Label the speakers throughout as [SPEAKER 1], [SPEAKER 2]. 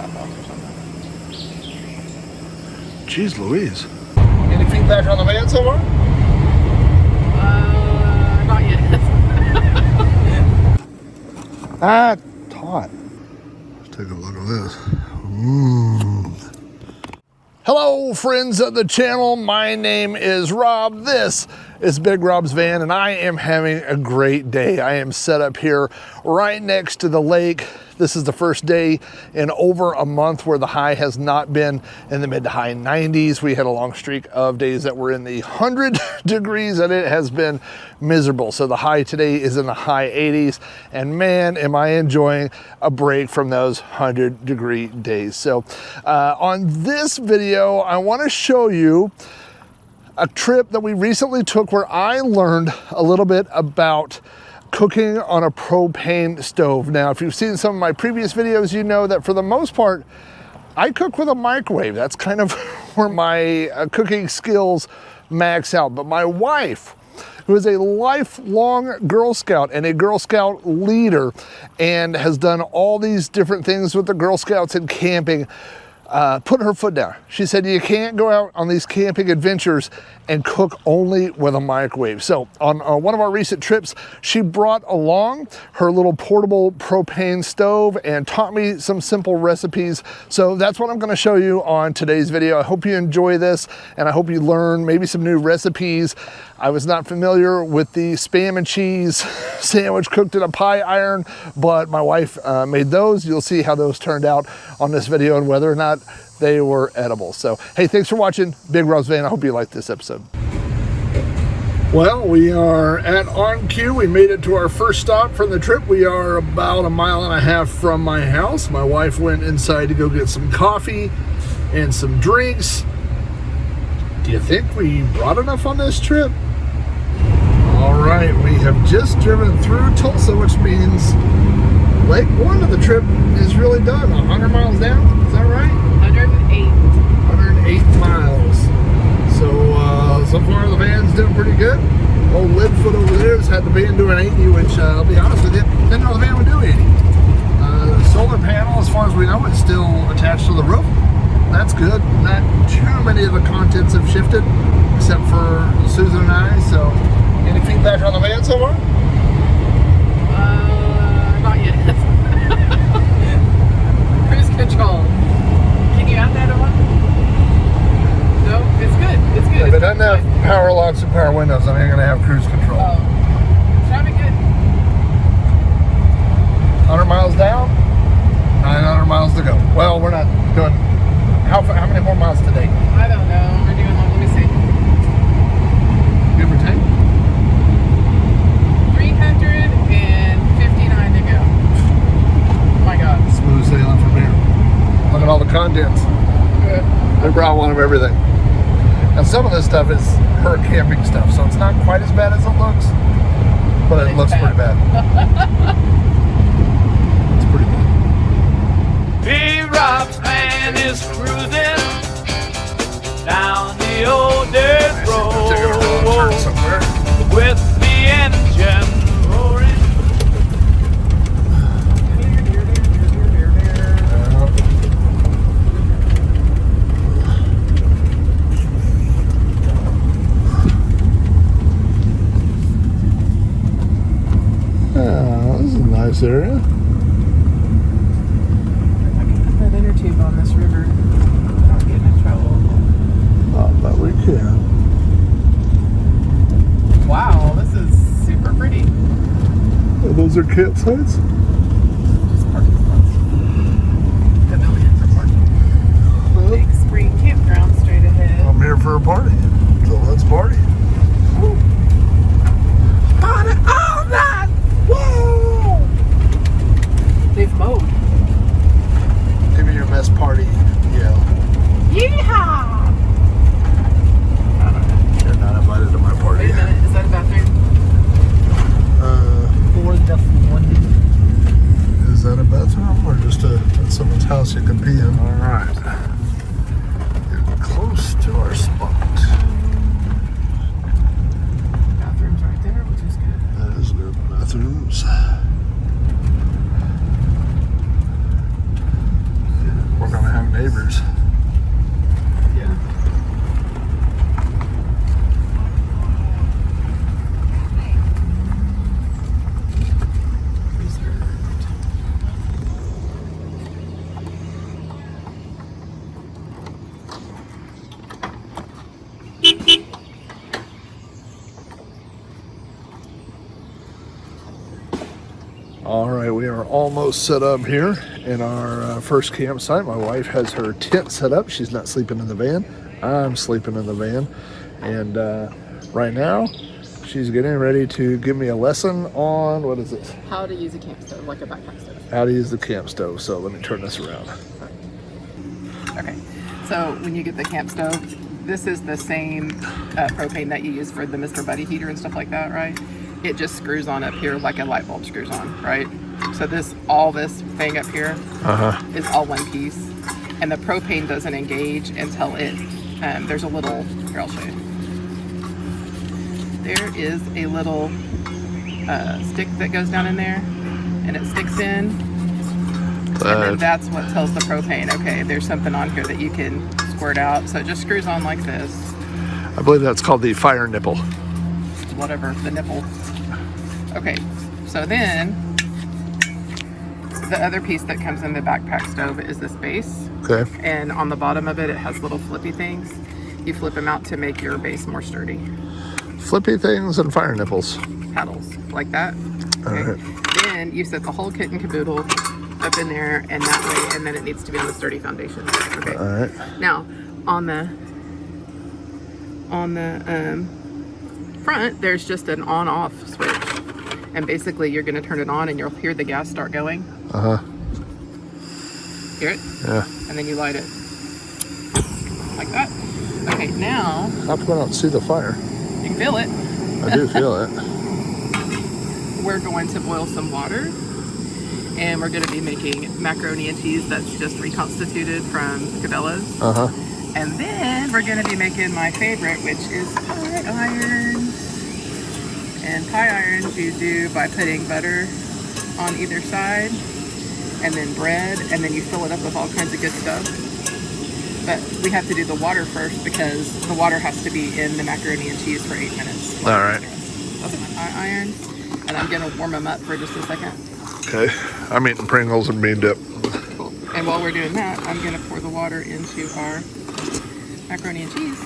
[SPEAKER 1] drop-offs or something.
[SPEAKER 2] Jeez Louise. Any feedback on the van so far?
[SPEAKER 1] Not yet.
[SPEAKER 2] Taut. Let's take a look at this. Hello, friends of the channel. My name is Rob. This is BigRobsVan, and I am having a great day. I am set up here right next to the lake. This is the first day in over a month where the high has not been in the mid to high 90s. We had a long streak of days that were in the 100 degrees, and it has been miserable. So the high today is in the high 80s, and man, am I enjoying a break from those 100-degree days. So on this video, I want to show you a trip that we recently took where I learned a little bit about cooking on a propane stove. Now, if you've seen some of my previous videos, you know that for the most part, I cook with a microwave. That's kind of where my cooking skills max out. But my wife, who is a lifelong Girl Scout and a Girl Scout leader and has done all these different things with the Girl Scouts and camping, put her foot down. She said, you can't go out on these camping adventures and cook only with a microwave. So on one of our recent trips, she brought along her little portable propane stove and taught me some simple recipes. So that's what I'm going to show you on today's video. I hope you enjoy this, and I hope you learn maybe some new recipes. I was not familiar with the Spam and cheese sandwich cooked in a pie iron, but my wife made those. You'll see how those turned out on this video and whether or not they were edible. So, hey, thanks for watching BigRobsVan. I hope you liked this episode. Well, we are at On Cue. We made it to our first stop from the trip. We are about 1.5 miles from my house. My wife went inside to go get some coffee and some drinks. Do you think we brought enough on this trip? All right, we have just driven through Tulsa, which means leg one of the trip is really done. 100 miles down, is that right?
[SPEAKER 1] 108
[SPEAKER 2] miles. So far the van's doing pretty good. Old Lidfoot over there has had the van doing 80, which I'll be honest with you, didn't know the van would do 80. The solar panel, as far as we know, is still attached to the roof. That's good. Not too many of the contents have shifted, except for Susan and I. So, any feedback on the van so far?
[SPEAKER 1] Not yet. Cruise control. Can you add that on? No, it's good. It's good.
[SPEAKER 2] If it doesn't have power locks and power windows, I ain't gonna have cruise control.
[SPEAKER 1] Oh, sounded good.
[SPEAKER 2] 100 miles down, 900 miles to go. Well, we're not doing. How many more miles today?
[SPEAKER 1] I don't know. We're doing, let me see.
[SPEAKER 2] Give or take?
[SPEAKER 1] 359 to go. Oh my God.
[SPEAKER 2] Smooth sailing from here. Look at all the contents.
[SPEAKER 1] Good.
[SPEAKER 2] They brought one of everything. Now some of this stuff is her camping stuff, so it's not quite as bad as it looks, but it looks pretty bad. It's pretty bad.
[SPEAKER 3] BigRobsVan is cruising down the old dirt road with the engine roaring.
[SPEAKER 2] Oh, this is a nice area.
[SPEAKER 1] That inner tube on this river. I don't get in trouble.
[SPEAKER 2] Oh, but we can.
[SPEAKER 1] Wow, this is super pretty.
[SPEAKER 2] Oh, those are campsites?
[SPEAKER 1] Just parking spots. Pavilion for parking. Big Spring Campground straight ahead.
[SPEAKER 2] I'm here for a party, so let's party. Woo. Party all night! Woo!
[SPEAKER 1] They've mowed.
[SPEAKER 2] Give me your best party yell.
[SPEAKER 1] Yeehaw!
[SPEAKER 2] You're not invited to my party.
[SPEAKER 1] Wait a minute, is that a bathroom?
[SPEAKER 2] For the 40. Is that a bathroom or just someone's house you can pee in? All right. Getting close to our spot.
[SPEAKER 1] Bathrooms right there, which is good.
[SPEAKER 2] That is good. Bathrooms. burners.
[SPEAKER 1] Yeah.
[SPEAKER 2] All right, we are almost set up here in our first campsite. My wife has her tent set up. She's not sleeping in the van. I'm sleeping in the van. And right now, she's getting ready to give me a lesson on, what is this?
[SPEAKER 1] How to use a camp stove, like a backpack stove.
[SPEAKER 2] How to use the camp stove. So let me turn this around.
[SPEAKER 1] Okay, so when you get the camp stove, this is the same propane that you use for the Mr. Buddy heater and stuff like that, right? It just screws on up here like a light bulb screws on, right? So all this thing up here is all one piece, and the propane doesn't engage until there's a little, here I'll show you. There is a little stick that goes down in there, and it sticks in, and then that's what tells the propane, okay, there's something on here that you can squirt out. So it just screws on like this.
[SPEAKER 2] I believe that's called the fire nipple.
[SPEAKER 1] Whatever, the nipple. Okay, so then the other piece that comes in the backpack stove is this base.
[SPEAKER 2] Okay.
[SPEAKER 1] And on the bottom of it, it has little flippy things. You flip them out to make your base more sturdy.
[SPEAKER 2] Flippy things and fire nipples.
[SPEAKER 1] Paddles, like that. Okay.
[SPEAKER 2] All right.
[SPEAKER 1] Then you set the whole kit and caboodle up in there, and that way, and then it needs to be on a sturdy foundation. Okay.
[SPEAKER 2] All right.
[SPEAKER 1] Now, on the front, there's just an on-off switch, and basically you're going to turn it on, and you'll hear the gas start going. Hear it?
[SPEAKER 2] Yeah.
[SPEAKER 1] And then you light it like that. Okay, now
[SPEAKER 2] How come I don't see the fire?
[SPEAKER 1] you can feel it.
[SPEAKER 2] I do feel it.
[SPEAKER 1] We're going to boil some water, and we're going to be making macaroni and cheese that's just reconstituted from Cabela's. And then we're going to be making my favorite, which is pie irons. And pie irons you do by putting butter on either side, and then bread, and then you fill it up with all kinds of good stuff. But we have to do the water first because the water has to be in the macaroni and cheese for 8 minutes.
[SPEAKER 2] All right.
[SPEAKER 1] Those are my pie irons, and I'm going to warm them up for just a second.
[SPEAKER 2] Okay. I'm eating Pringles and bean dip.
[SPEAKER 1] Cool. And while we're doing that, I'm going to pour the water into our macaroni and cheese.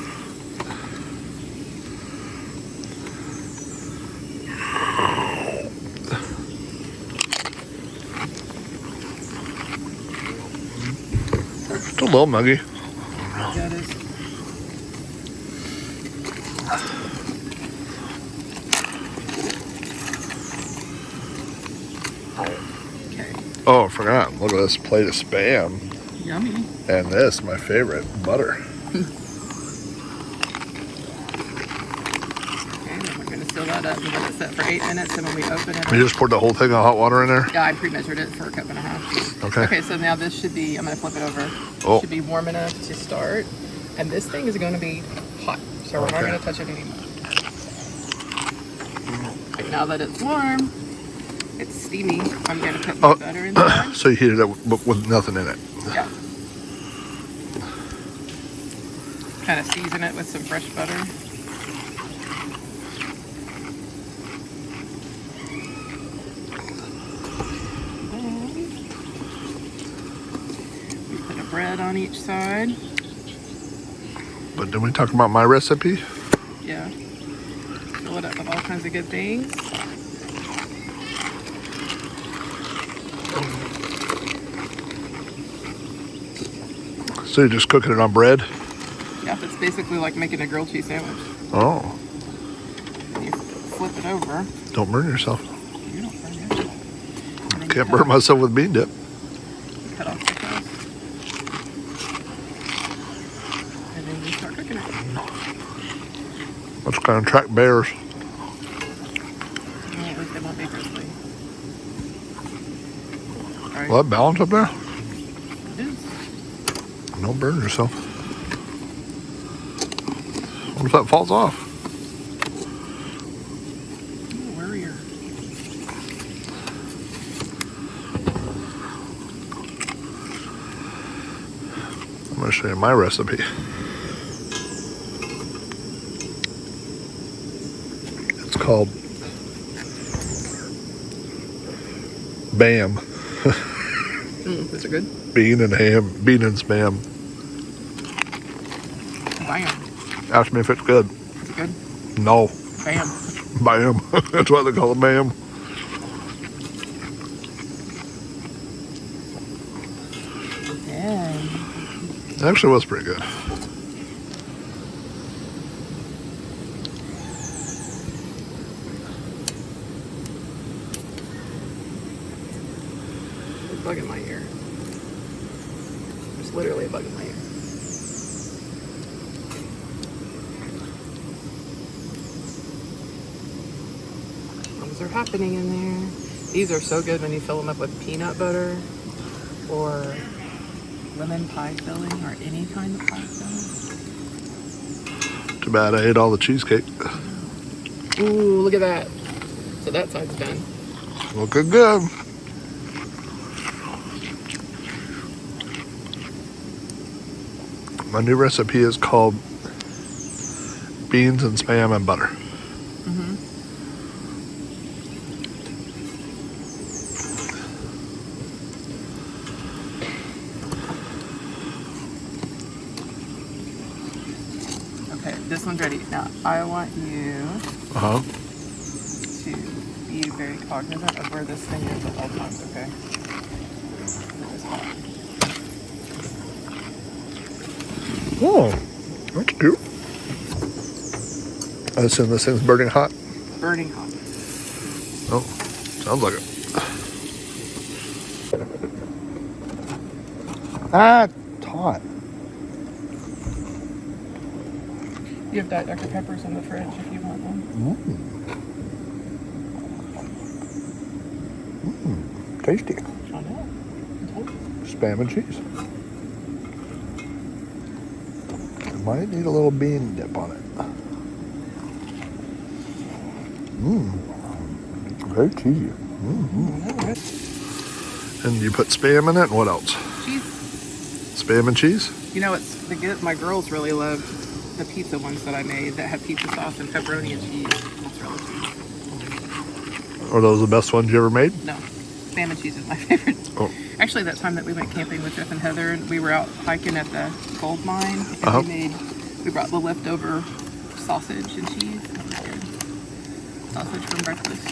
[SPEAKER 2] It's a little muggy.
[SPEAKER 1] Yeah, it is. Okay.
[SPEAKER 2] Oh, I forgot. Look at this plate of Spam.
[SPEAKER 1] Yummy.
[SPEAKER 2] And this, my favorite, butter.
[SPEAKER 1] Okay, then we're going to seal that up and let it set for 8 minutes, and when we open it,
[SPEAKER 2] You just poured the whole thing of hot water in there?
[SPEAKER 1] yeah, I pre-measured it for a cup and a half.
[SPEAKER 2] Okay.
[SPEAKER 1] Okay, so now this should be, I'm going to flip it over.
[SPEAKER 2] Oh.
[SPEAKER 1] Should be warm enough to start. And this thing is going to be hot, so we're not going to touch it anymore. Okay, now that it's warm, it's steamy, I'm going to put my butter inside.
[SPEAKER 2] So you heat it up with nothing in it.
[SPEAKER 1] Yeah. Kind of season it with some fresh butter. We put a bread on each side.
[SPEAKER 2] But didn't we talk about my recipe?
[SPEAKER 1] Yeah. Fill it up with all kinds of good things.
[SPEAKER 2] So you're just cooking it on bread?
[SPEAKER 1] Yeah, it's basically like making a grilled cheese sandwich.
[SPEAKER 2] Oh.
[SPEAKER 1] And you flip it over.
[SPEAKER 2] Don't burn yourself.
[SPEAKER 1] You don't burn yourself. And then you
[SPEAKER 2] Can't
[SPEAKER 1] cut
[SPEAKER 2] burn myself with bean dip.
[SPEAKER 1] Cut off the crust. And then you start cooking it.
[SPEAKER 2] Let's kind of track bears.
[SPEAKER 1] Yeah, at least they won't be crispy. All right.
[SPEAKER 2] Will that balance up there?
[SPEAKER 1] It is.
[SPEAKER 2] Don't burn yourself. What if that falls off?
[SPEAKER 1] Oh, warrior.
[SPEAKER 2] I'm going to show you my recipe. It's called BAM.
[SPEAKER 1] Those are good.
[SPEAKER 2] Bean and spam.
[SPEAKER 1] Bam.
[SPEAKER 2] Ask me if it's good.
[SPEAKER 1] Is it good?
[SPEAKER 2] No.
[SPEAKER 1] Bam.
[SPEAKER 2] BAM. That's why they call it BAM.
[SPEAKER 1] Yeah.
[SPEAKER 2] It actually was pretty good.
[SPEAKER 1] There's a bug in my ear. There's literally a bug in my ear. Things are happening in there. These are so good when you fill them up with peanut butter or lemon pie filling or any kind of pie filling.
[SPEAKER 2] Too bad I ate all the cheesecake.
[SPEAKER 1] Ooh, look at that. So that side's done.
[SPEAKER 2] Looking good. My new recipe is called beans and spam and butter.
[SPEAKER 1] Okay, this one's ready. Now, I want you
[SPEAKER 2] Uh-huh.
[SPEAKER 1] to be very cognizant of where this thing is at all times, okay? It's hot.
[SPEAKER 2] Oh, that's cute. I assume this thing's burning hot.
[SPEAKER 1] Burning hot.
[SPEAKER 2] Oh, sounds like it. Ah, it's hot.
[SPEAKER 1] You have Diet Dr. Peppers in the fridge if you want one.
[SPEAKER 2] Tasty.
[SPEAKER 1] I know.
[SPEAKER 2] Spam and cheese. Might need a little bean dip on it. Very cheesy. And you put spam in it, and what else?
[SPEAKER 1] Cheese.
[SPEAKER 2] Spam and cheese?
[SPEAKER 1] You know, my girls really loved the pizza ones that I made that had pizza sauce and pepperoni and cheese. Mozzarella cheese.
[SPEAKER 2] Are those the best ones you ever made?
[SPEAKER 1] No, spam and cheese is my favorite.
[SPEAKER 2] Oh.
[SPEAKER 1] Actually, that time that we went camping with Jeff and Heather, and we were out hiking at the gold mine, and we brought the leftover sausage and cheese. That was good. Sausage from breakfast.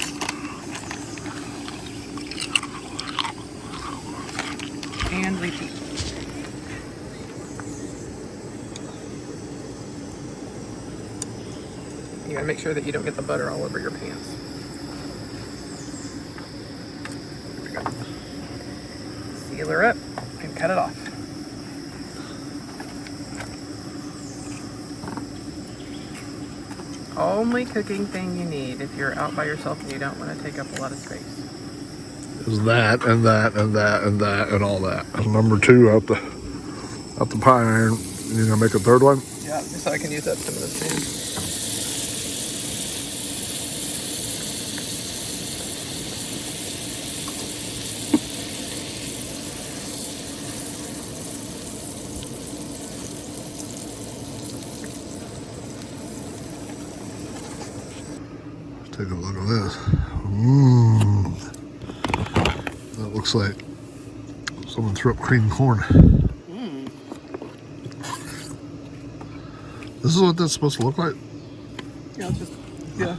[SPEAKER 1] And repeat. You gotta make sure that you don't get the butter all over your pants. There we go. Seal her up and cut it off. Only cooking thing you need if you're out by yourself and you don't want to take up a lot of space.
[SPEAKER 2] Is that and that and that and that and all that. And number 2 out the pie iron. You gonna make a third one?
[SPEAKER 1] Yeah, just so I can use up some of the sand.
[SPEAKER 2] Take a look at this. That looks like someone threw up cream corn. This is what that's supposed to look like?
[SPEAKER 1] Yeah, it's just, yeah.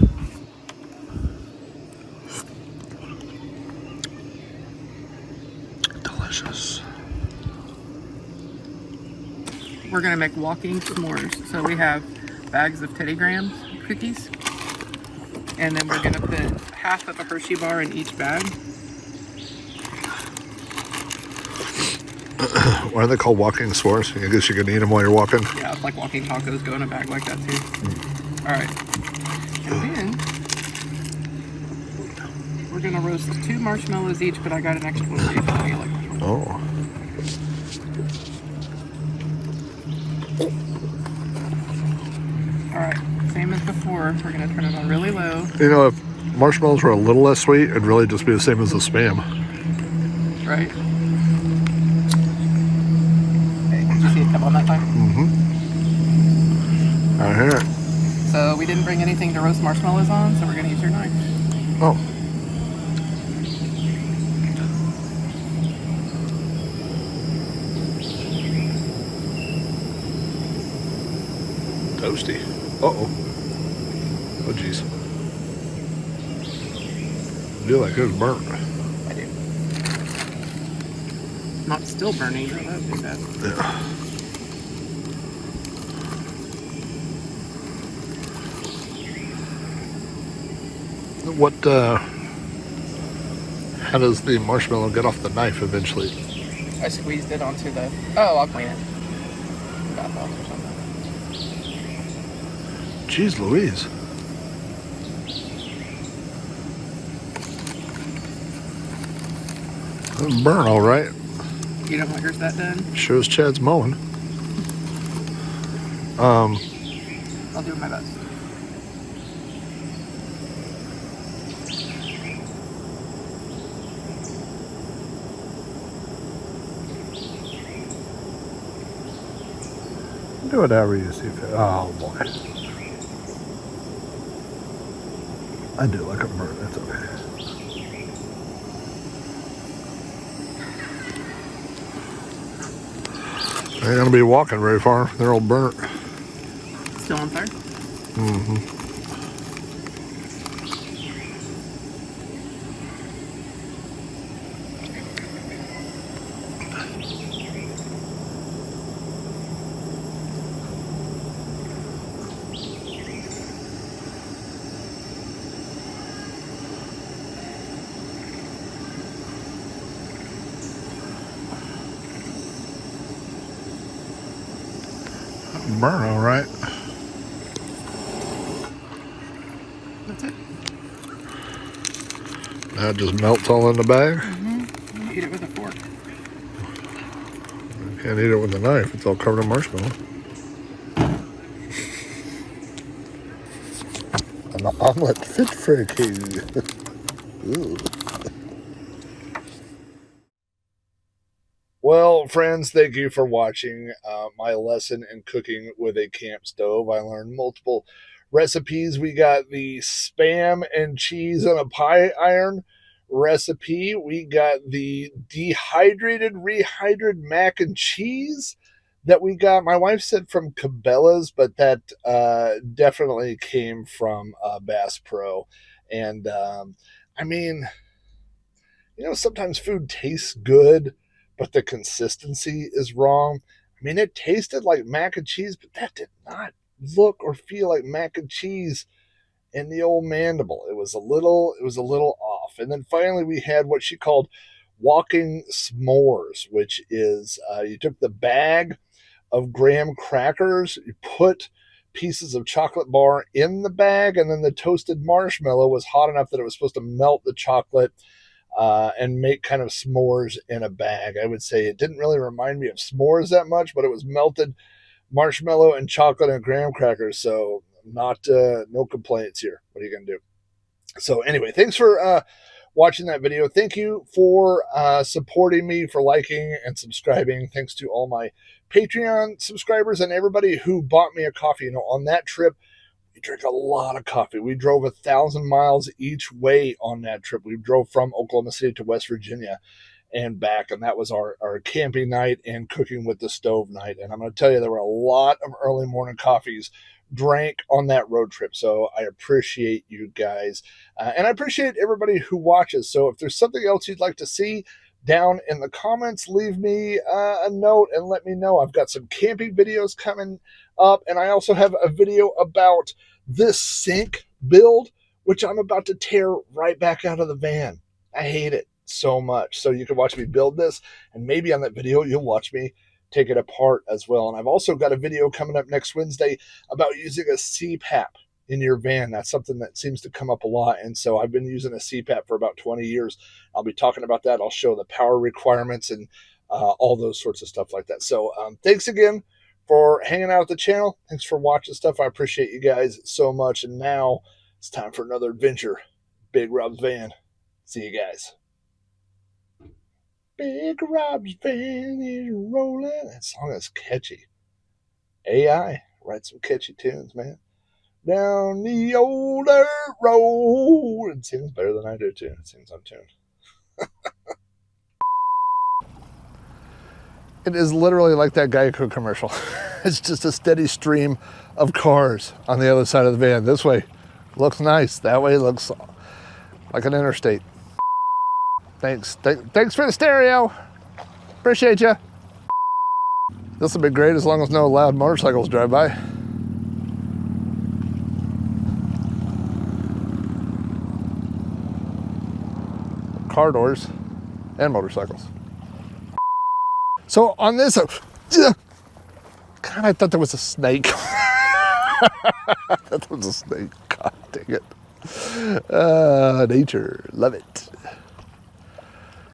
[SPEAKER 2] Delicious.
[SPEAKER 1] We're gonna make walking s'mores. So we have bags of Teddy Grahams cookies. And then we're gonna put half of a Hershey bar in each bag.
[SPEAKER 2] Why are they called walking s'mores? I guess you can eat them while you're walking.
[SPEAKER 1] Yeah, it's like walking tacos go in a bag like that too. All right. And then we're gonna roast 2 marshmallows each, but I got an extra one for you if you like.
[SPEAKER 2] Oh.
[SPEAKER 1] All right, same as before. We're gonna turn it on really low.
[SPEAKER 2] You know, if marshmallows were a little less sweet, it'd really just be the same as the spam.
[SPEAKER 1] Right? Hey, did you see it come
[SPEAKER 2] hear it.
[SPEAKER 1] So we didn't bring anything to roast marshmallows on, so we're going to use your knife.
[SPEAKER 2] Oh. Toasty. Uh-oh. Oh, jeez. I feel like it was burnt.
[SPEAKER 1] I do. Not still burning, though. That would be bad.
[SPEAKER 2] Yeah. What, how does the marshmallow get off the knife eventually?
[SPEAKER 1] I squeezed it onto the... Oh, I'll clean it. Bath off or something.
[SPEAKER 2] Jeez Louise. It'll burn all right.
[SPEAKER 1] You don't want yours that done?
[SPEAKER 2] Sure as Chad's mowing.
[SPEAKER 1] I'll do my best.
[SPEAKER 2] Do whatever you see fit. Oh boy. I do like a burn. That's okay. Ain't gonna be walking very far. They're all burnt.
[SPEAKER 1] Still on fire?
[SPEAKER 2] Mm-hmm. Burn all right.
[SPEAKER 1] That's it.
[SPEAKER 2] That just melts all in the bag.
[SPEAKER 1] Mm-hmm. Eat it with a fork.
[SPEAKER 2] Can't eat it with a knife. It's all covered in marshmallow. An omelet fit for a king. Ooh. Well, friends, thank you for watching my lesson in cooking with a camp stove. I learned multiple recipes. We got the Spam and cheese on a pie iron recipe. We got the dehydrated, rehydrated mac and cheese that we got. My wife said from Cabela's, but that definitely came from Bass Pro. And I mean, you know, sometimes food tastes good, but the consistency is wrong. I mean, it tasted like mac and cheese, but that did not look or feel like mac and cheese in the old mandible. It was a little off. And then finally we had what she called walking s'mores, which is you took the bag of graham crackers, you put pieces of chocolate bar in the bag, and then the toasted marshmallow was hot enough that it was supposed to melt the chocolate and make kind of s'mores in a bag. I would say it didn't really remind me of s'mores that much, but it was melted marshmallow and chocolate and graham crackers. So not no complaints here. What are you gonna do? So anyway, thanks for watching that video. Thank you for supporting me, for liking and subscribing. Thanks to all my Patreon subscribers and everybody who bought me a coffee. You know, on that trip, we drank a lot of coffee. We drove 1,000 miles each way on that trip. We drove from Oklahoma City to West Virginia and back, and that was our camping night and cooking with the stove night. And I'm going to tell you, there were a lot of early morning coffees drank on that road trip. So I appreciate you guys, and I appreciate everybody who watches. So if there's something else you'd like to see down in the comments, leave me a note and let me know. I've got some camping videos coming up, and I also have a video about this sink build, which I'm about to tear right back out of the van. I hate it so much. So you can watch me build this, and maybe on that video you'll watch me take it apart as well. And I've also got a video coming up next Wednesday about using a CPAP in your van. That's something that seems to come up a lot. And so I've been using a CPAP for about 20 years. I'll be talking about that. I'll show the power requirements and all those sorts of stuff like that. So thanks again for hanging out at the channel. Thanks for watching stuff. I appreciate you guys so much. And now it's time for another adventure. Big Rob's Van. See you guys. Big Rob's van is rolling. That song is catchy. AI. write some catchy tunes, man. Down the old dirt road. It sings better than I do, too. It sings on tune. It is literally like that Geico commercial. It's just a steady stream of cars on the other side of the van. This way looks nice. That way looks like an interstate. Thanks for the stereo. Appreciate you. This will be great as long as no loud motorcycles drive by. Car doors and motorcycles. So on this, God, I thought there was a snake. I thought there was a snake. God dang it. Nature, love it.